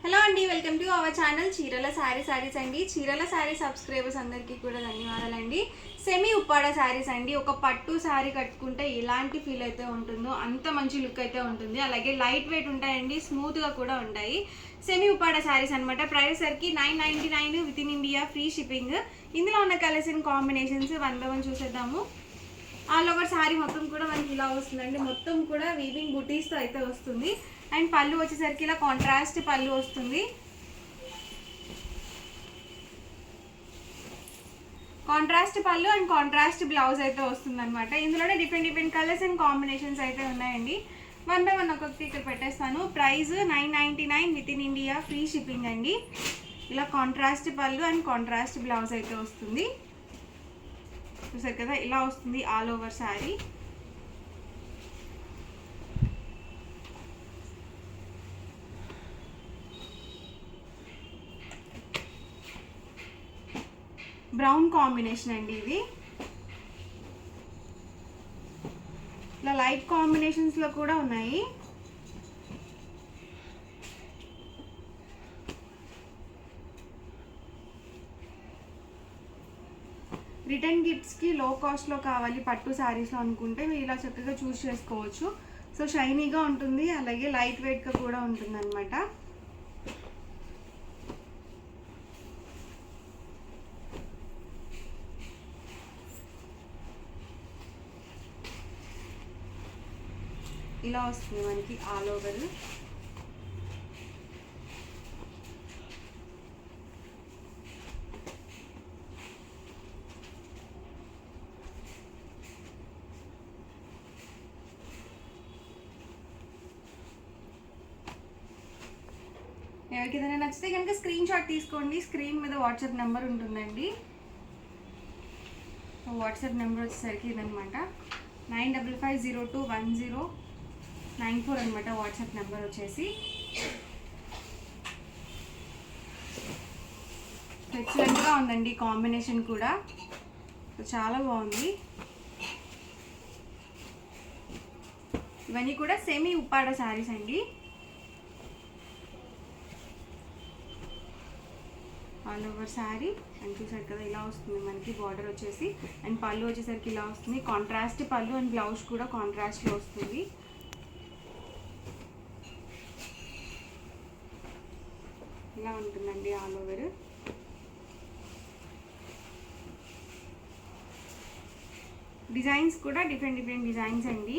Hello అండి, welcome to our channel చీరల శారీస్ అండి. చీరల శారీ సబ్స్క్రైబర్స్ అందరికీ కూడా ధన్యవాదాలండి. సెమీ ఉప్పాడ శారీస్ అండి. ఒక పట్టు శారీ కట్టుకుంటే ఎలాంటి ఫీల్ అయితే ఉంటుందో అంత మంచి లుక్ అయితే ఉంటుంది. అలాగే లైట్ వెయిట్ ఉంటాయండి, స్మూత్గా కూడా ఉంటాయి. సెమీ ఉప్పాడ శారీస్ అనమాట. ప్రైస్ సరికి 999 with in India, free shipping. ఇందులో ఉన్న colours and combinations one by one చూసేద్దాము. ఆల్ ఓవర్ శారీ మొత్తం కూడా మనకి ఇలా వస్తుందండి. మొత్తం కూడా వీవింగ్ బుటీస్తో అయితే వస్తుంది. అండ్ పళ్ళు వచ్చేసరికి ఇలా కాంట్రాస్ట్ పళ్ళు వస్తుంది. కాంట్రాస్ట్ పళ్ళు అండ్ కాంట్రాస్ట్ బ్లౌజ్ అయితే వస్తుంది అనమాట. ఇందులోనే డిఫరెంట్ కలర్స్ అండ్ కాంబినేషన్స్ అయితే ఉన్నాయండి. వన్ బై వన్ ఒక్కొక్కటి ఇక్కడ పెట్టేస్తాను. Price 999 with in India, free shipping అండి. ఇలా కాంట్రాస్ట్ పళ్ళు అండ్ కాంట్రాస్ట్ బ్లౌజ్ అయితే వస్తుంది. చూసారు కదా, ఇలా వస్తుంది all over sari. Brown combination అండి ఇది. ఇలా లైట్ కాంబినేషన్స్లో కూడా ఉన్నాయి. రిటర్న్ గిఫ్ట్స్కి లో కాస్ట్లో కావాలి పట్టు శారీస్లో అనుకుంటే మీరు ఇలా చక్కగా చూస్ చేసుకోవచ్చు. సో షైనీగా ఉంటుంది, అలాగే లైట్ వెయిట్గా కూడా ఉంటుంది అనమాట. ఇలా వస్తుంది మనకి ఆల్ ఓవర్. ఎవరికి ఏదైనా నచ్చితే కనుక స్క్రీన్ షాట్ తీసుకోండి. స్క్రీన్ మీద వాట్సాప్ నెంబర్ ఉంటుందండి. వాట్సాప్ నెంబర్ వచ్చేసరికి ఇదనమాట 9550210994 అనమాట వాట్సాప్ నెంబర్ వచ్చేసి. ఎక్సలెంట్గా ఉందండి కాంబినేషన్ కూడా, చాలా బాగుంది. ఇవన్నీ కూడా సెమీ ఉప్పాడ శారీస్ అండి. ఆల్ ఓవర్ శారీ అండ్ చూసారు కదా, ఇలా వస్తుంది మనకి బార్డర్ వచ్చేసి. అండ్ పళ్ళు వచ్చేసరికి ఇలా వస్తుంది, కాంట్రాస్ట్ పళ్ళు అండ్ బ్లౌజ్ కూడా కాంట్రాస్ట్లో వస్తుంది. ఇలా ఉంటుందండి ఆల్ ఓవర్. డిజైన్స్ కూడా డిఫరెంట్ డిజైన్స్ అండి.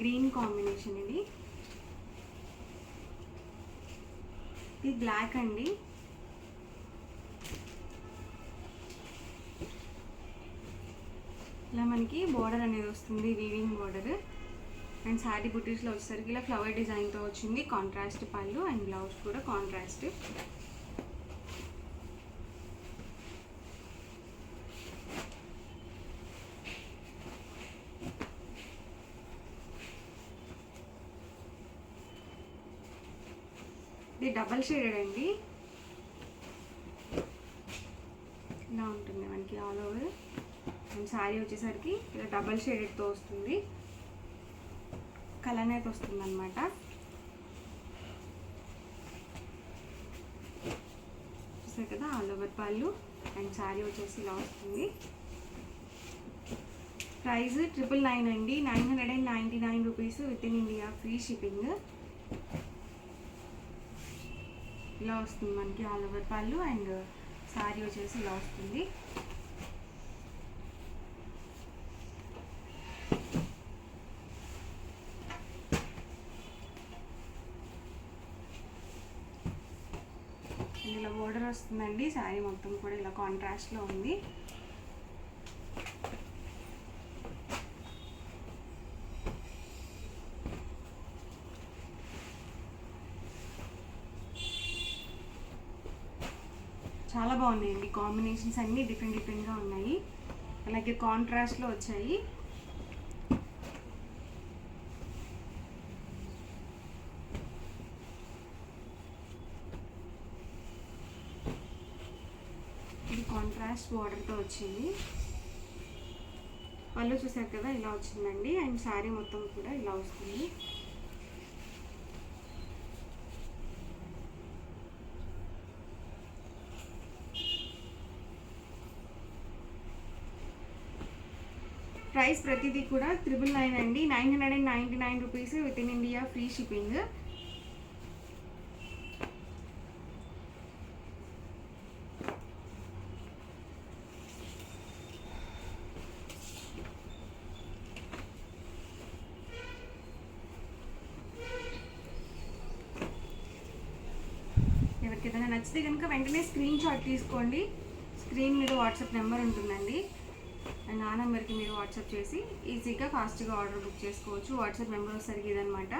గ్రీన్ కాంబినేషన్ ఇది బ్లాక్ అండి. ఇలా మనకి బోర్డర్ అనేది వస్తుంది, వీవింగ్ బోర్డర్. అండ్ శారీ బుటీస్లో వచ్చేసరికి ఇలా ఫ్లవర్ డిజైన్తో వచ్చింది. కాంట్రాస్ట్ పళ్ళు అండ్ బ్లౌజ్ కూడా కాంట్రాస్ట్. ఇది డబల్ షేడెడ్ అండి. ఇలా ఉంటుంది మనకి ఆల్ ఓవర్. అండ్ శారీ వచ్చేసరికి ఇలా డబల్ షేడెడ్తో వస్తుంది, కలర్ అయితే వస్తుంది అనమాట. చూసారు కదా, ఆల్ ఓవర్ పళ్ళు అండ్ శారీ వచ్చేసి ఇలా వస్తుంది. ప్రైస్ 999 అండి, 999 rupees with in India, free shipping. ఇలా వస్తుంది మనకి ఆల్ ఓవర్ పళ్ళు అండ్ శారీ వచ్చేసి ఇలా వస్తుంది. ఇలా బోర్డర్ వస్తుందండి. శారీ మొత్తం కూడా ఇలా కాంట్రాస్ట్లో ఉంది. చాలా బాగున్నాయండి కాంబినేషన్స్, అన్నీ డిఫరెంట్గా ఉన్నాయి. అలాగే కాంట్రాస్ట్లో వచ్చాయి. ఇది కాంట్రాస్ట్ బార్డర్తో వచ్చింది. పళ్ళు చూసారు కదా ఇలా వచ్చిందండి. అండ్ శారీ మొత్తం కూడా ఇలా వస్తుంది. ప్రైస్ ప్రతిదీ కూడా 999 అండి. 999 rupees with in India free shipping. ఎవరికి ఏదైనా నచ్చితే కనుక వెంటనే స్క్రీన్ షాట్ తీసుకోండి. స్క్రీన్ మీద వాట్సాప్ నెంబర్ ఉంటుందండి. అండ్ ఆ నెంబర్కి మీరు వాట్సాప్ చేసి ఈజీగా ఫాస్ట్గా ఆర్డర్ బుక్ చేసుకోవచ్చు. వాట్సాప్ నెంబర్ వచ్చేసరికి ఇదనమాట.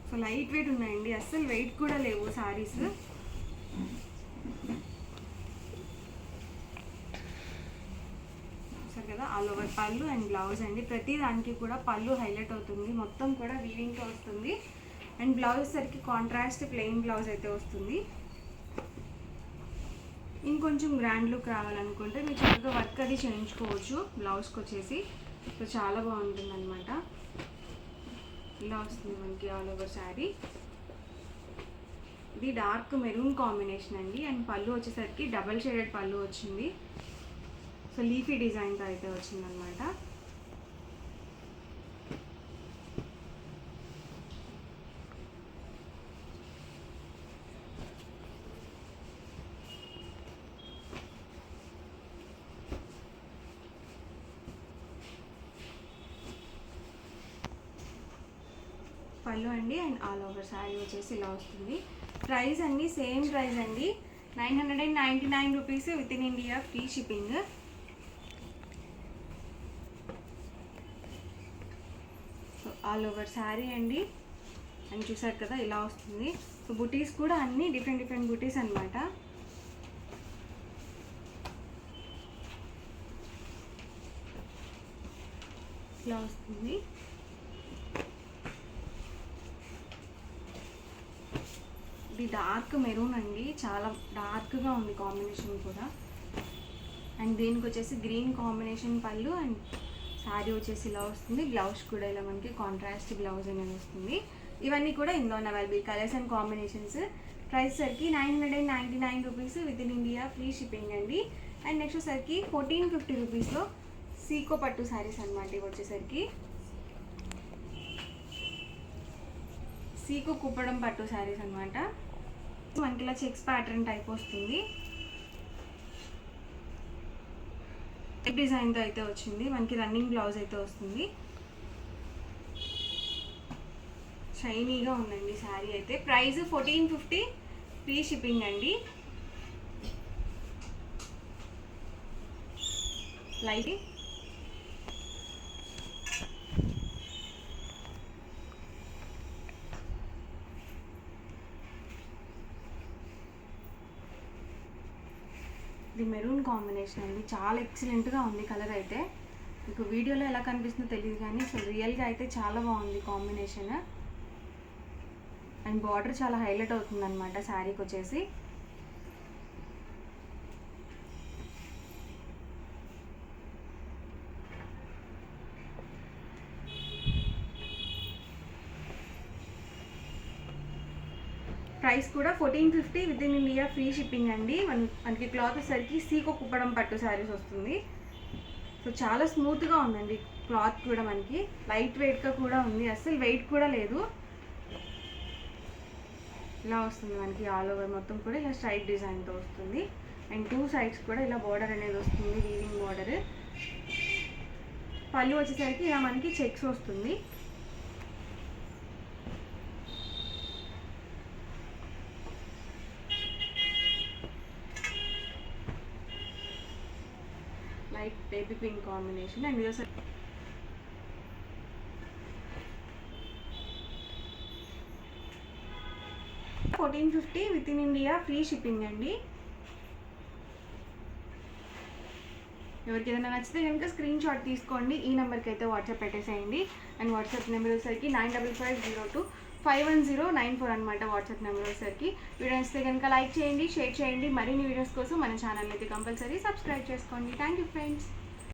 సో లైట్ వెయిట్ ఉన్నాయండి, అస్సలు వెయిట్ కూడా లేవు శారీస్. సరే కదా, ఆల్ ఓవర్ పళ్ళు అండ్ బ్లౌజ్ అండి. ప్రతి దానికి కూడా పళ్ళు హైలైట్ అవుతుంది, మొత్తం కూడా వీవింగ్తో వస్తుంది. అండ్ బ్లౌజ్ సరికి కాంట్రాస్ట్ ప్లెయిన్ బ్లౌజ్ అయితే వస్తుంది. ఇంకొంచెం గ్రాండ్ లుక్ రావాలనుకుంటే మీరు చక్కగా వర్క్ అది చేయించుకోవచ్చు బ్లౌజ్కి వచ్చేసి. సో చాలా బాగుంటుంది అనమాట. ఇలా వస్తుంది మనకి ఆల్ ఓవర్ శారీ. ఇది డార్క్ మెరూన్ కాంబినేషన్ అండి. అండ్ పళ్ళు వచ్చేసరికి డబల్ షేడెడ్ పళ్ళు వచ్చింది. సో లీఫీ డిజైన్తో అయితే వచ్చిందనమాట. పళ్ళు అండి. అండ్ ఆల్ ఓవర్ శారీ వచ్చేసి ఇలా వస్తుంది. ప్రైస్ అన్నీ సేమ్ ప్రైస్ అండి, 999 rupees with in India free shipping. So all over sari అండి. అండ్ చూసారు కదా ఇలా వస్తుంది. సో బుటీస్ కూడా అన్నీ డిఫరెంట్ బుటీస్ అనమాట. ఇలా వస్తుంది. ఇది డార్క్ మెరూన్ అండి, చాలా డార్క్గా ఉంది కాంబినేషన్ కూడా. అండ్ దీనికి వచ్చేసి గ్రీన్ కాంబినేషన్ పళ్ళు అండ్ శారీ వచ్చేసి ఇలా వస్తుంది. బ్లౌజ్ కూడా ఇలా మనకి కాంట్రాస్ట్ బ్లౌజ్ అనేది వస్తుంది. ఇవన్నీ కూడా ఇందులో available colours and combinations. Price సరికి 999 rupees with in India free shipping అండి. అండ్ నెక్స్ట్ సరికి 1450 రూపీస్లో సీకో పట్టు శారీస్ అనమాట. ఇవి వచ్చేసరికి సీకో కుప్పడం పట్టు శారీస్ అనమాట. మనకి ఇలా చెక్స్ ప్యాటర్న్ టైప్ వస్తుంది. డిజైన్తో అయితే వచ్చింది. మనకి రన్నింగ్ బ్లౌజ్ అయితే వస్తుంది. షైనీగా ఉందండి శారీ అయితే. ప్రైస్ 1450 ఫ్రీ షిప్పింగ్ అండి. లైట్ ఇది మెరూన్ కాంబినేషన్ అండి, చాలా ఎక్సలెంట్గా ఉంది కలర్ అయితే. మీకు వీడియోలో ఎలా కనిపిస్తుందో తెలియదు కానీ సో రియల్గా అయితే చాలా బాగుంది కాంబినేషన్. అండ్ బార్డర్ చాలా హైలైట్ అవుతుంది అనమాట శారీకి వచ్చేసి. ప్రైస్ కూడా 1450 with in India free shipping అండి. మనకి క్లాత్ వచ్చేసరికి సీకో కుప్పడం పట్టు శారీస్ వస్తుంది. సో చాలా స్మూత్గా ఉందండి క్లాత్ కూడా, మనకి లైట్ వెయిట్గా కూడా ఉంది, అస్సలు వెయిట్ కూడా లేదు. ఇలా వస్తుంది మనకి ఆల్ ఓవర్ మొత్తం కూడా ఇలా స్ట్రైట్ డిజైన్తో వస్తుంది. అండ్ టూ సైడ్స్ కూడా ఇలా బార్డర్ అనేది వస్తుంది, వీవింగ్ బార్డర్. పళ్ళు వచ్చేసరికి ఇలా మనకి చెక్స్ వస్తుంది. Light baby pink combination. And ఇది 1450 with in India free shipping అండి. ఎవరికి ఏదైనా నచ్చితే కనుక స్క్రీన్ షాట్ తీసుకోండి, ఈ నెంబర్కి అయితే వాట్సాప్ పెట్టేసేయండి. అండ్ వాట్సాప్ నెంబర్ వచ్చేసరికి 955025 510994 అనమాట వాట్సాప్ నెంబర్ వచ్చేసరికి. వీడియో నచ్చితే కనుక లైక్ చేయండి, షేర్ చేయండి. మరిన్ని వీడియోస్ కోసం మన ఛానల్ అయితే కంపల్సరీ సబ్స్క్రైబ్ చేసుకోండి. Thank you friends.